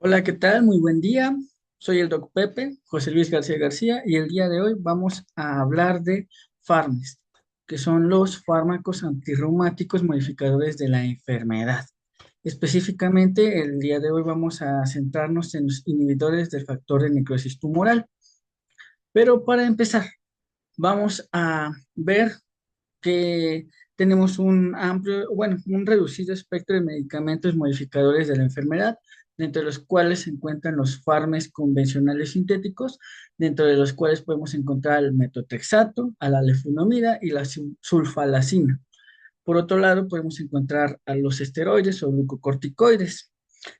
Hola, ¿qué tal? Muy buen día. Soy el Doc Pepe, José Luis García García, y el día de hoy vamos a hablar de FARMES, que son los fármacos antirreumáticos modificadores de la enfermedad. Específicamente, el día de hoy vamos a centrarnos en los inhibidores del factor de necrosis tumoral. Pero para empezar, vamos a ver que tenemos un amplio, bueno, un reducido espectro de medicamentos modificadores de la enfermedad, dentro de los cuales se encuentran los fármacos convencionales sintéticos, dentro de los cuales podemos encontrar el metotrexato, a la leflunomida y la sulfalacina. Por otro lado, podemos encontrar a los esteroides o glucocorticoides.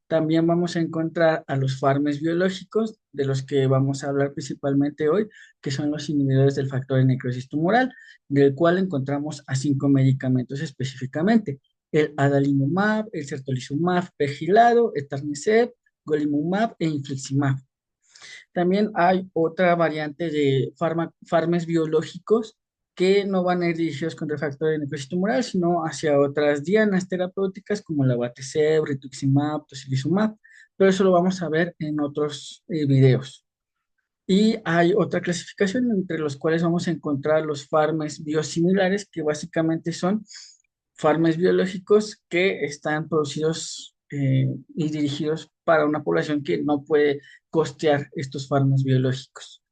También vamos a encontrar a los fármacos biológicos, de los que vamos a hablar principalmente hoy, que son los inhibidores del factor de necrosis tumoral, del cual encontramos a 5 medicamentos específicamente: el adalimumab, el certolizumab pegilado, etanercept, golimumab e infliximab. También hay otra variante de fármacos biológicos que no van a ir dirigidos contra el factor de necrosis tumoral, sino hacia otras dianas terapéuticas como la abatacept, rituximab, tocilizumab, pero eso lo vamos a ver en otros videos. Y hay otra clasificación entre los cuales vamos a encontrar los fármacos biosimilares, que básicamente son fármacos biológicos que están producidos y dirigidos para una población que no puede costear estos fármacos biológicos.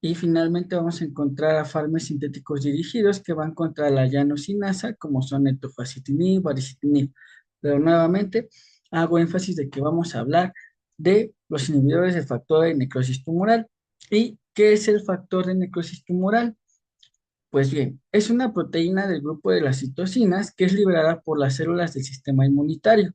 Y finalmente vamos a encontrar a fármacos sintéticos dirigidos que van contra la llanosinasa, como son el tofacitinib, baricitinib. Pero nuevamente hago énfasis de que vamos a hablar de los inhibidores del factor de necrosis tumoral. ¿Y qué es el factor de necrosis tumoral? Pues bien, es una proteína del grupo de las citocinas que es liberada por las células del sistema inmunitario.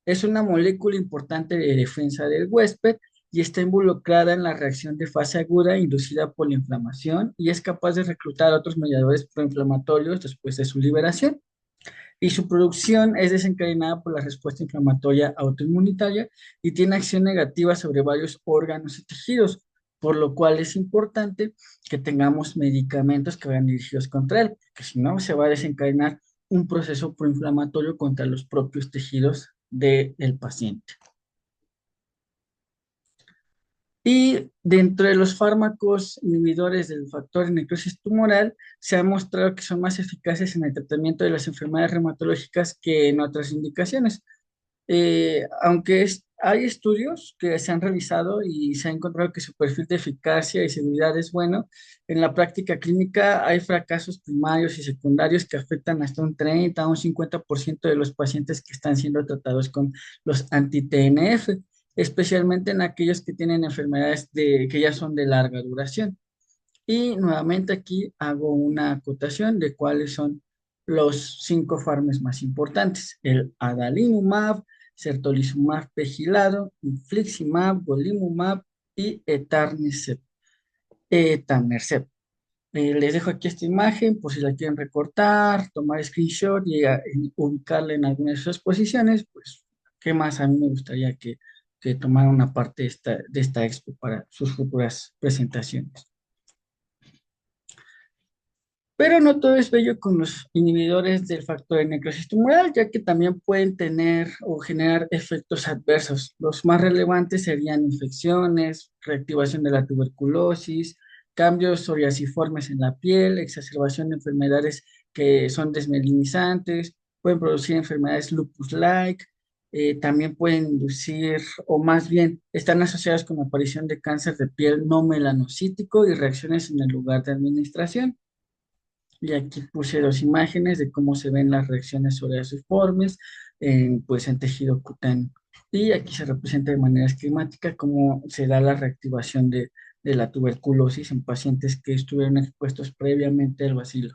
Es una molécula importante de defensa del huésped y está involucrada en la reacción de fase aguda inducida por la inflamación, y es capaz de reclutar otros mediadores proinflamatorios después de su liberación. Y su producción es desencadenada por la respuesta inflamatoria autoinmunitaria y tiene acción negativa sobre varios órganos y tejidos, por lo cual es importante que tengamos medicamentos que vayan dirigidos contra él, porque si no se va a desencadenar un proceso proinflamatorio contra los propios tejidos del paciente. Y dentro de los fármacos inhibidores del factor de necrosis tumoral, se ha mostrado que son más eficaces en el tratamiento de las enfermedades reumatológicas que en otras indicaciones. Aunque hay estudios que se han realizado y se ha encontrado que su perfil de eficacia y seguridad es bueno, en la práctica clínica hay fracasos primarios y secundarios que afectan hasta un 30 a un 50% de los pacientes que están siendo tratados con los anti-TNF, especialmente en aquellos que tienen enfermedades que ya son de larga duración. Y nuevamente aquí hago una acotación de cuáles son los 5 fármacos más importantes: el adalimumab, certolizumab pegilado, infliximab, golimumab y etanercept. Les dejo aquí esta imagen por si la quieren recortar, tomar screenshot y ubicarla en alguna de sus posiciones. Pues, ¿qué más? A mí me gustaría que tomara una parte de esta expo para sus futuras presentaciones. Pero no todo es bello con los inhibidores del factor de necrosis tumoral, ya que también pueden tener o generar efectos adversos. Los más relevantes serían infecciones, reactivación de la tuberculosis, cambios psoriasiformes en la piel, exacerbación de enfermedades que son desmelinizantes, pueden producir enfermedades lupus-like, también pueden inducir, o más bien están asociadas con la aparición de cáncer de piel no melanocítico y reacciones en el lugar de administración. Y aquí puse 2 imágenes de cómo se ven las reacciones psoriasiformes pues en tejido cutáneo. Y aquí se representa de manera esquemática cómo se da la reactivación de la tuberculosis en pacientes que estuvieron expuestos previamente al bacilo.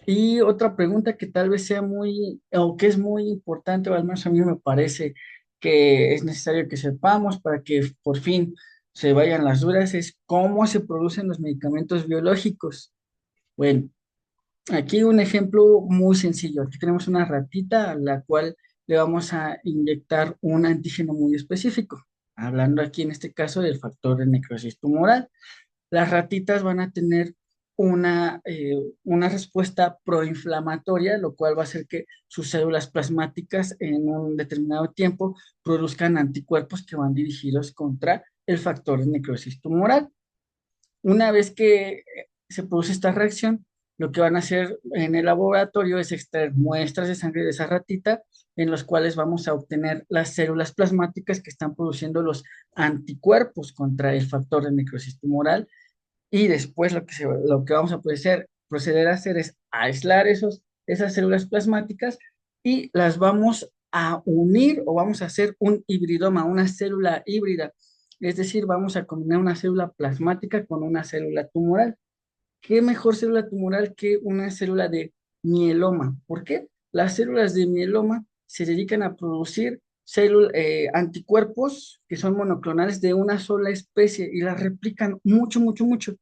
Y otra pregunta que tal vez sea muy, o que es muy importante, o al menos a mí me parece que es necesario que sepamos para que por fin se vayan las dudas, es cómo se producen los medicamentos biológicos. Bueno, aquí un ejemplo muy sencillo. Aquí tenemos una ratita a la cual le vamos a inyectar un antígeno muy específico, hablando aquí en este caso del factor de necrosis tumoral. Las ratitas van a tener una respuesta proinflamatoria, lo cual va a hacer que sus células plasmáticas en un determinado tiempo produzcan anticuerpos que van dirigidos contra el factor de necrosis tumoral. Una vez que se produce esta reacción, lo que van a hacer en el laboratorio es extraer muestras de sangre de esa ratita, en los cuales vamos a obtener las células plasmáticas que están produciendo los anticuerpos contra el factor de necrosis tumoral. Y después lo que vamos a proceder a hacer es aislar esas células plasmáticas y las vamos a unir o vamos a hacer un hibridoma, una célula híbrida. Es decir, vamos a combinar una célula plasmática con una célula tumoral. ¿Qué mejor célula tumoral que una célula de mieloma? ¿Por qué? Las células de mieloma se dedican a producir anticuerpos que son monoclonales de una sola especie y las replican mucho, mucho, mucho.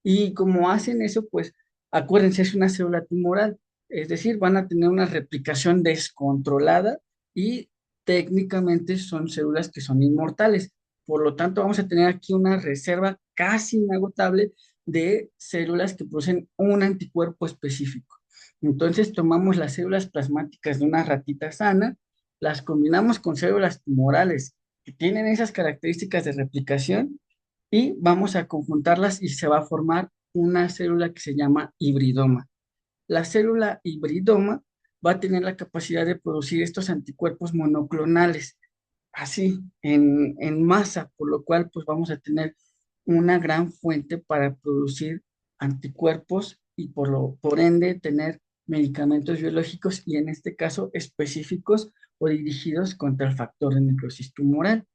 Y como hacen eso, pues acuérdense, es una célula tumoral, es decir, van a tener una replicación descontrolada y técnicamente son células que son inmortales. Por lo tanto, vamos a tener aquí una reserva casi inagotable de células que producen un anticuerpo específico. Entonces tomamos las células plasmáticas de una ratita sana, las combinamos con células tumorales que tienen esas características de replicación y vamos a conjuntarlas y se va a formar una célula que se llama hibridoma. La célula hibridoma va a tener la capacidad de producir estos anticuerpos monoclonales, así, en masa, por lo cual pues vamos a tener una gran fuente para producir anticuerpos y por ende tener medicamentos biológicos y en este caso específicos o dirigidos contra el factor de necrosis tumoral.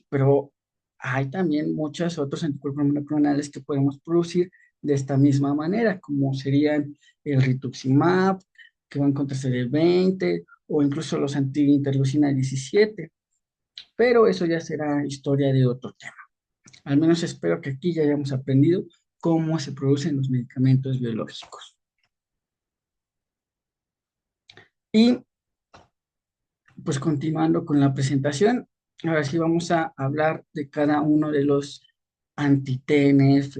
Pero hay también muchos otros anticuerpos monoclonales que podemos producir de esta misma manera, como serían el rituximab, que van contra CD20, o incluso los anti-interleucina 17, pero eso ya será historia de otro tema. Al menos espero que aquí ya hayamos aprendido cómo se producen los medicamentos biológicos. Y pues continuando con la presentación, ahora sí vamos a hablar de cada uno de los anti-TNF.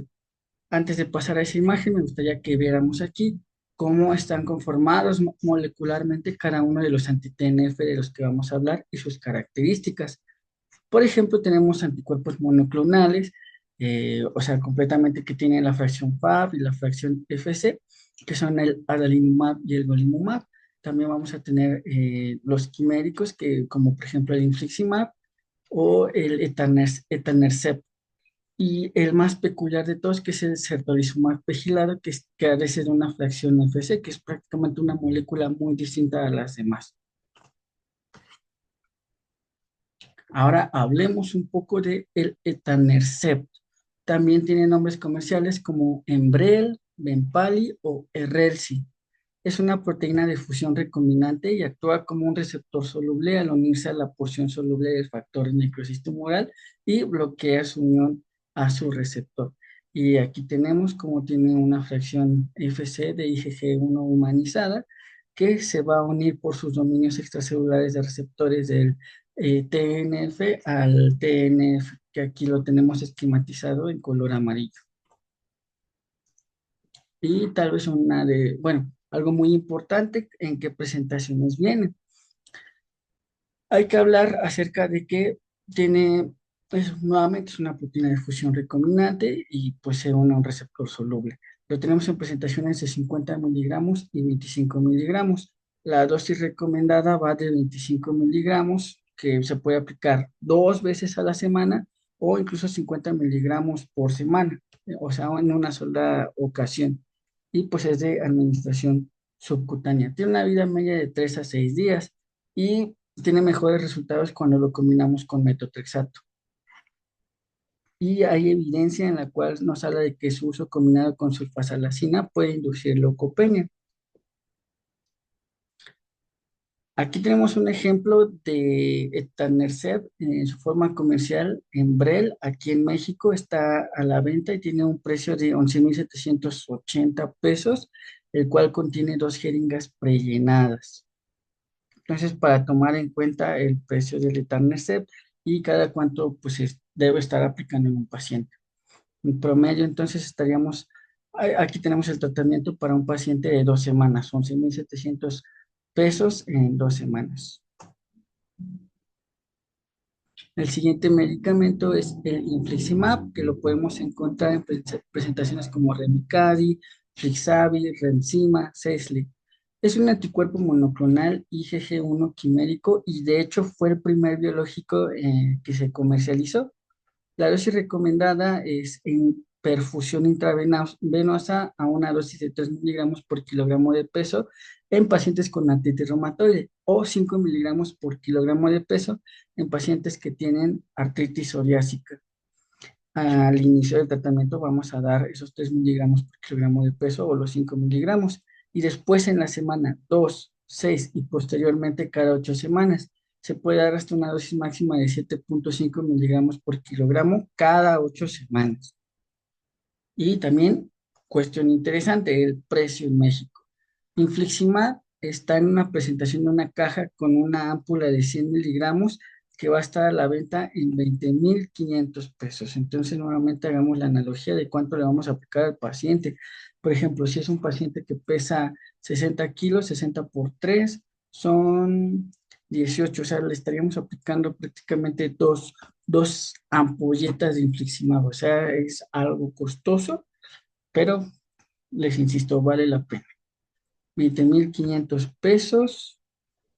Antes de pasar a esa imagen, me gustaría que viéramos aquí cómo están conformados molecularmente cada uno de los anti-TNF de los que vamos a hablar y sus características. Por ejemplo, tenemos anticuerpos monoclonales, o sea, completamente que tienen la fracción FAB y la fracción FC, que son el adalimumab y el golimumab. También vamos a tener los quiméricos, que, como por ejemplo el infliximab o el etanercept. Y el más peculiar de todos, que es el certolizumab pegilado, que ha de ser una fracción FC, que es prácticamente una molécula muy distinta a las demás. Ahora hablemos un poco de el etanercept. También tiene nombres comerciales como Enbrel, Benpali o Erelsi. Es una proteína de fusión recombinante y actúa como un receptor soluble al unirse a la porción soluble del factor de necrosis tumoral y bloquea su unión a su receptor. Y aquí tenemos como tiene una fracción FC de IgG1 humanizada que se va a unir por sus dominios extracelulares de receptores del TNF al TNF, que aquí lo tenemos esquematizado en color amarillo. Y tal vez bueno, algo muy importante en qué presentaciones vienen. Hay que hablar acerca de que nuevamente es una proteína de fusión recombinante y pues se une a un receptor soluble. Lo tenemos en presentaciones de 50 miligramos y 25 miligramos. La dosis recomendada va de 25 miligramos, que se puede aplicar 2 veces a la semana o incluso 50 miligramos por semana, o sea, en una sola ocasión. Y pues es de administración subcutánea. Tiene una vida media de 3 a 6 días y tiene mejores resultados cuando lo combinamos con metotrexato. Y hay evidencia en la cual nos habla de que su uso combinado con sulfasalacina puede inducir leucopenia. Aquí tenemos un ejemplo de etanercept en su forma comercial en Brel. Aquí en México está a la venta y tiene un precio de 11,780 pesos, el cual contiene 2 jeringas prellenadas. Entonces, para tomar en cuenta el precio del etanercept y cada cuánto pues debe estar aplicando en un paciente. En promedio, entonces, estaríamos Aquí tenemos el tratamiento para un paciente de 2 semanas, 11,700 pesos en 2 semanas. El siguiente medicamento es el infliximab, que lo podemos encontrar en presentaciones como Remicade, Flixabi, Remsima, Cesli. Es un anticuerpo monoclonal IgG1 quimérico y de hecho fue el primer biológico que se comercializó. La dosis recomendada es en perfusión intravenosa a una dosis de 3 miligramos por kilogramo de peso en pacientes con artritis reumatoide o 5 miligramos por kilogramo de peso en pacientes que tienen artritis psoriásica. Al inicio del tratamiento vamos a dar esos 3 miligramos por kilogramo de peso o los 5 miligramos y después en la semana 2, 6 y posteriormente cada 8 semanas. Se puede dar hasta una dosis máxima de 7,5 miligramos por kilogramo cada 8 semanas. Y también, cuestión interesante, el precio en México. Infliximab está en una presentación de una caja con una ámpula de 100 miligramos que va a estar a la venta en 20,500 pesos. Entonces, nuevamente hagamos la analogía de cuánto le vamos a aplicar al paciente. Por ejemplo, si es un paciente que pesa 60 kilos, 60 por 3 son 18. O sea, le estaríamos aplicando prácticamente dos ampolletas de infliximab. O sea, es algo costoso, pero les insisto, vale la pena. 20,500 pesos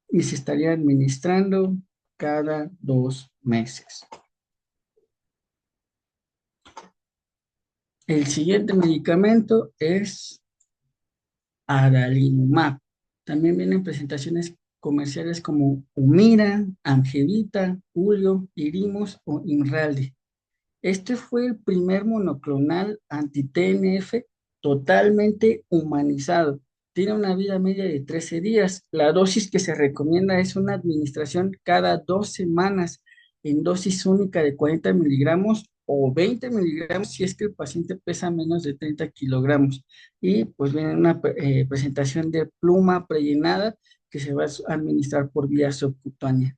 y se estaría administrando cada 2 meses. El siguiente medicamento es adalimumab. También vienen presentaciones comerciales como Humira, Amgevita, Julio, Irimos o Imraldi. Este fue el primer monoclonal anti-TNF totalmente humanizado. Tiene una vida media de 13 días. La dosis que se recomienda es una administración cada 2 semanas en dosis única de 40 miligramos o 20 miligramos si es que el paciente pesa menos de 30 kilogramos. Y pues viene una presentación de pluma prellenada que se va a administrar por vía subcutánea.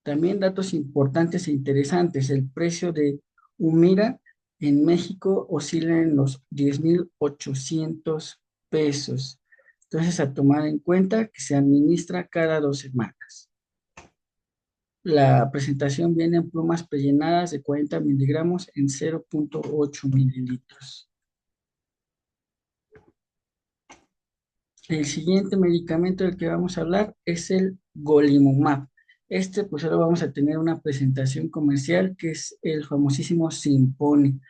También datos importantes e interesantes. El precio de Humira en México oscila en los 10,800 pesos. Entonces, a tomar en cuenta que se administra cada 2 semanas. La presentación viene en plumas prellenadas de 40 miligramos en 0,8 mililitros. El siguiente medicamento del que vamos a hablar es el golimumab. Pues ahora vamos a tener una presentación comercial que es el famosísimo Simponi.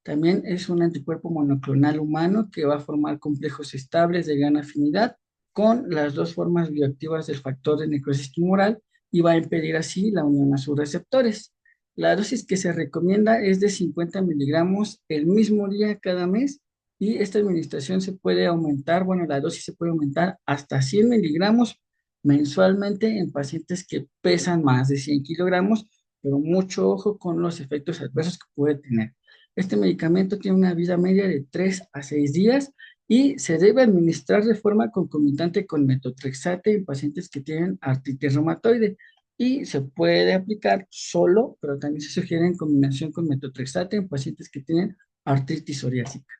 También es un anticuerpo monoclonal humano que va a formar complejos estables de gran afinidad con las dos formas bioactivas del factor de necrosis tumoral y va a impedir así la unión a sus receptores. La dosis que se recomienda es de 50 miligramos el mismo día cada mes y esta administración se puede aumentar, bueno, la dosis se puede aumentar hasta 100 miligramos mensualmente en pacientes que pesan más de 100 kilogramos, pero mucho ojo con los efectos adversos que puede tener. Este medicamento tiene una vida media de 3 a 6 días y se debe administrar de forma concomitante con metotrexate en pacientes que tienen artritis reumatoide y se puede aplicar solo, pero también se sugiere en combinación con metotrexate en pacientes que tienen artritis psoriásica.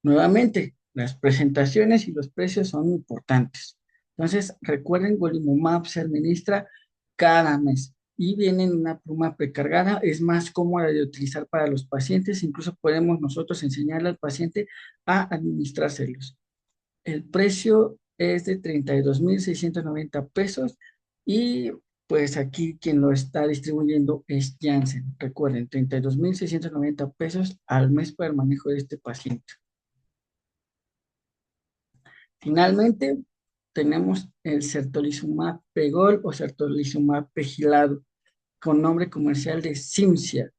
Nuevamente, las presentaciones y los precios son importantes. Entonces, recuerden, golimumab se administra cada mes y viene en una pluma precargada, es más cómoda de utilizar para los pacientes, incluso podemos nosotros enseñarle al paciente a administrárselos. El precio es de 32,690 pesos y pues aquí quien lo está distribuyendo es Janssen. Recuerden, 32,690 pesos al mes para el manejo de este paciente. Finalmente, tenemos el certolizumab pegol o certolizumab pegilado, con nombre comercial de Cimzia.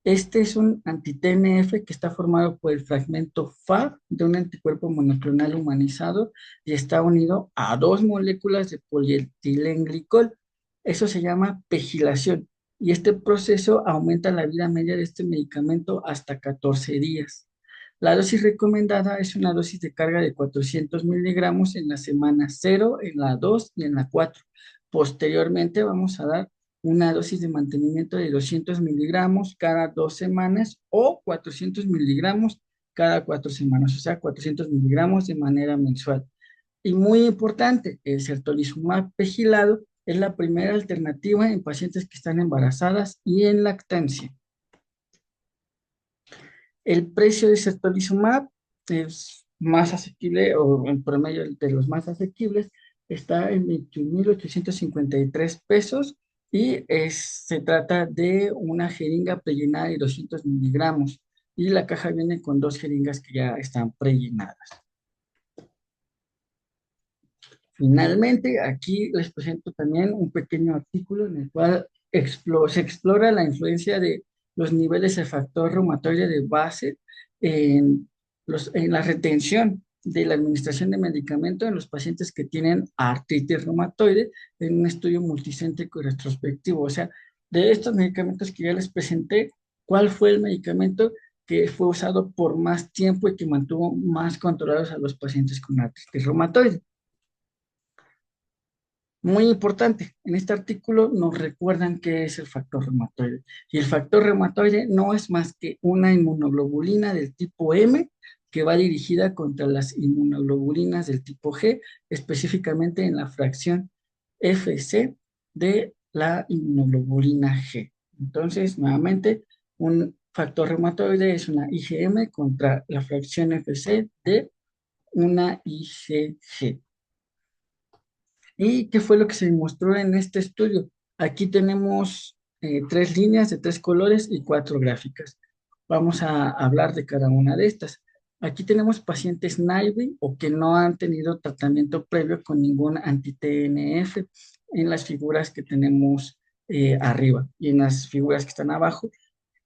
Este es un anti-TNF que está formado por el fragmento Fab de un anticuerpo monoclonal humanizado y está unido a dos moléculas de polietilenglicol. Eso se llama pegilación y este proceso aumenta la vida media de este medicamento hasta 14 días. La dosis recomendada es una dosis de carga de 400 miligramos en la semana 0, en la 2 y en la 4. Posteriormente vamos a dar una dosis de mantenimiento de 200 miligramos cada 2 semanas o 400 miligramos cada 4 semanas, o sea, 400 miligramos de manera mensual. Y muy importante, el certolizumab pegilado es la primera alternativa en pacientes que están embarazadas y en lactancia. El precio de certolizumab es más asequible, o en promedio de los más asequibles, está en 21.853 pesos y se trata de una jeringa prellenada de 200 miligramos y la caja viene con dos jeringas que ya están prellenadas. Finalmente, aquí les presento también un pequeño artículo en el cual se explora la influencia de los niveles de factor reumatoide de base en, en la retención de la administración de medicamento en los pacientes que tienen artritis reumatoide en un estudio multicéntrico y retrospectivo. O sea, de estos medicamentos que ya les presenté, ¿cuál fue el medicamento que fue usado por más tiempo y que mantuvo más controlados a los pacientes con artritis reumatoide? Muy importante, en este artículo nos recuerdan qué es el factor reumatoide. Y el factor reumatoide no es más que una inmunoglobulina del tipo M que va dirigida contra las inmunoglobulinas del tipo G, específicamente en la fracción FC de la inmunoglobulina G. Entonces, nuevamente, un factor reumatoide es una IgM contra la fracción FC de una IgG. ¿Y qué fue lo que se demostró en este estudio? Aquí tenemos 3 líneas de 3 colores y 4 gráficas. Vamos a hablar de cada una de estas. Aquí tenemos pacientes naive o que no han tenido tratamiento previo con ningún anti-TNF en las figuras que tenemos arriba, y en las figuras que están abajo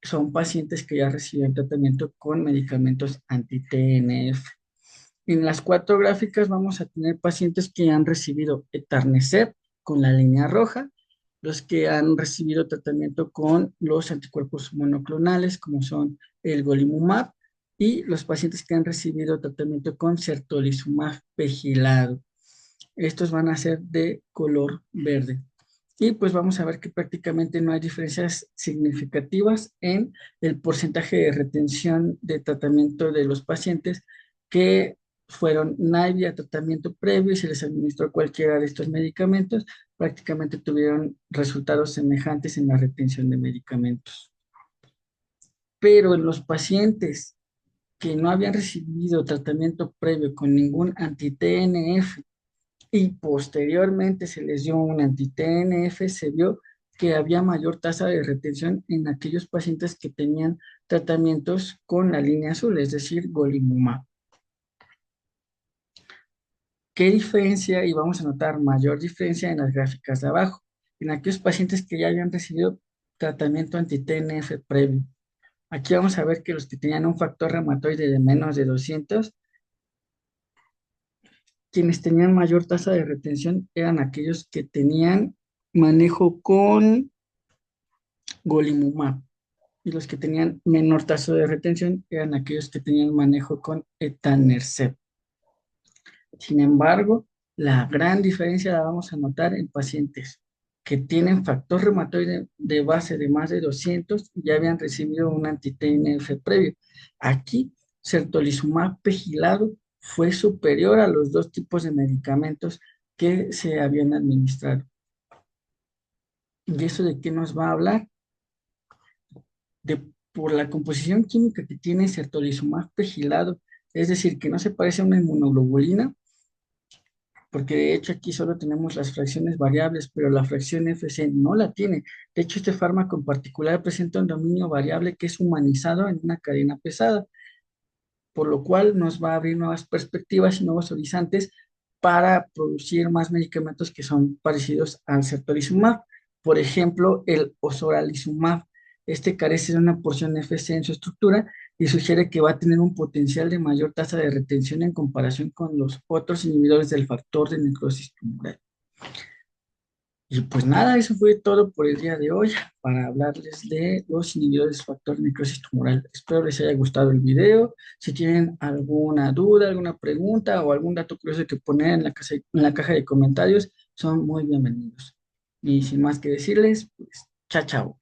son pacientes que ya reciben tratamiento con medicamentos anti-TNF. En las 4 gráficas vamos a tener pacientes que han recibido etanercept con la línea roja, los que han recibido tratamiento con los anticuerpos monoclonales, como son el golimumab, y los pacientes que han recibido tratamiento con certolizumab pegilado. Estos van a ser de color verde. Y pues vamos a ver que prácticamente no hay diferencias significativas en el porcentaje de retención de tratamiento de los pacientes que fueron naive a tratamiento previo y se les administró cualquiera de estos medicamentos, prácticamente tuvieron resultados semejantes en la retención de medicamentos. Pero en los pacientes que no habían recibido tratamiento previo con ningún anti-TNF y posteriormente se les dio un anti-TNF, se vio que había mayor tasa de retención en aquellos pacientes que tenían tratamientos con la línea azul, es decir, golimumab. ¿Qué diferencia? Y vamos a notar mayor diferencia en las gráficas de abajo, en aquellos pacientes que ya habían recibido tratamiento anti-TNF previo. Aquí vamos a ver que los que tenían un factor reumatoide de menos de 200, quienes tenían mayor tasa de retención eran aquellos que tenían manejo con golimumab, y los que tenían menor tasa de retención eran aquellos que tenían manejo con etanercept. Sin embargo, la gran diferencia la vamos a notar en pacientes que tienen factor reumatoide de base de más de 200 y ya habían recibido un anti-TNF previo. Aquí, certolizumab pegilado fue superior a los dos tipos de medicamentos que se habían administrado. ¿Y eso de qué nos va a hablar? Por la composición química que tiene certolizumab pegilado, es decir, que no se parece a una inmunoglobulina, porque de hecho aquí solo tenemos las fracciones variables, pero la fracción FC no la tiene. De hecho, este fármaco en particular presenta un dominio variable que es humanizado en una cadena pesada, por lo cual nos va a abrir nuevas perspectivas y nuevos horizontes para producir más medicamentos que son parecidos al certolizumab. Por ejemplo, el osoralizumab. Este carece de una porción FC en su estructura y sugiere que va a tener un potencial de mayor tasa de retención en comparación con los otros inhibidores del factor de necrosis tumoral. Y pues nada, eso fue todo por el día de hoy para hablarles de los inhibidores del factor de necrosis tumoral. Espero les haya gustado el video. Si tienen alguna duda, alguna pregunta o algún dato curioso que poner en la caja de comentarios, son muy bienvenidos. Y sin más que decirles, pues, chao, chao.